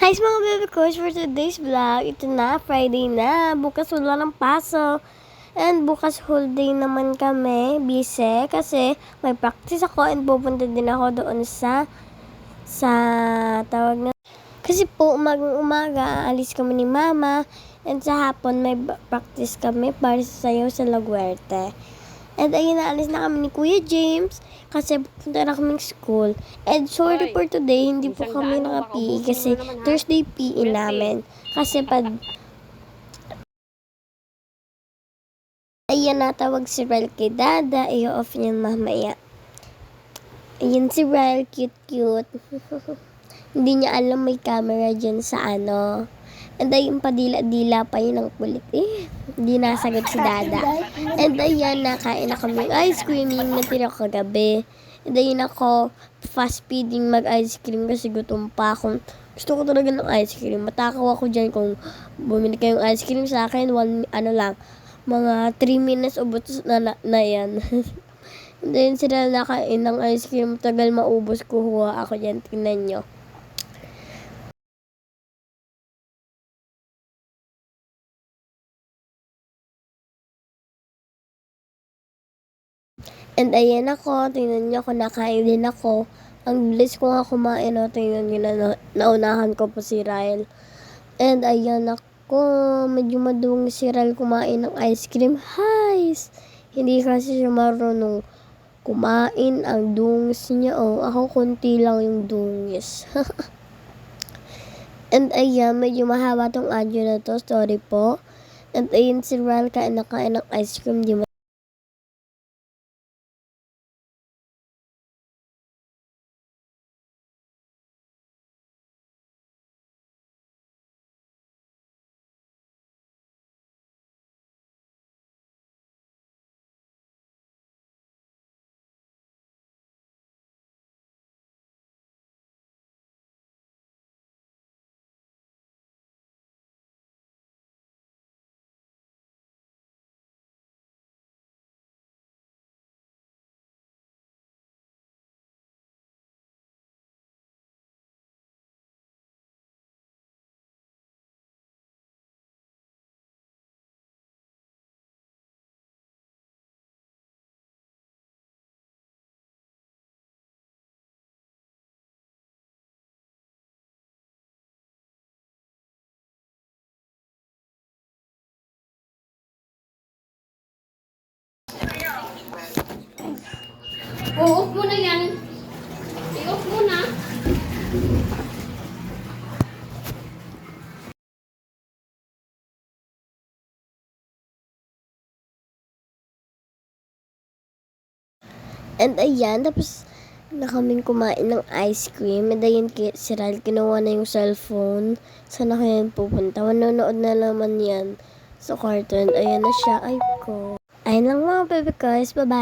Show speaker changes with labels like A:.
A: Hi mga baby coach, for today's vlog, ito na, Friday na, bukas wala ng pasok. And bukas whole day naman kami, busy, kasi may practice ako and pupunta din ako doon sa tawag na. Kasi po, umaga, aalis kami ni mama, and sa hapon may practice kami para sa sayaw sa Laguerte. And ayun, naalis na kami ni Kuya James kasi pupunta na kaming school. And sorry for today, hindi po kami naka-PE kasi Thursday PE namin. Kasi ayan, natawag si Rel kay Dada, i-off niya mamaya. Ayan si Rel, cute. Hindi niya alam may camera dyan sa ano. And ayun, padila-dila pa yun ang kulit. Hindi nasagot si Dada. And ayun, nakain na kami ice cream yung natira ko kagabi. And ayun ako, fast feeding mag-ice cream kasi gutom pa akong. Gusto ko talaga ng ice cream. Matakaw ako dyan kung bumili kayong ice cream sa akin. Mga 3 minutes ubos na yan. And ayun sila nakain ng ice cream. Tagal maubos, kuha ako dyan. Tingnan nyo. And ayan ako, tingnan niyo ako, nakain din ako. Ang bilis ko nga kumain, tingnan niyo na naunahan ko po si Ryle. And ayan ako, medyo madungi si Ryle kumain ng ice cream. Highs! Hindi kasi siya marunong kumain, ang dungis niya. Ako konti lang yung dungis. And ayan, medyo mahaba tong audio na to, sorry po. And ayan si Ryle kain ng ice cream, di
B: I-off mo na yan. I-off mo na.
A: And ayan, tapos na kaming kumain ng ice cream. And ayan, si Ryle, kinuha na yung cellphone. Sana kaya pupunta? Manonood na naman yan sa cartoon. Ayan na siya. Ay ko. Ayun lang mga baby guys. Bye-bye.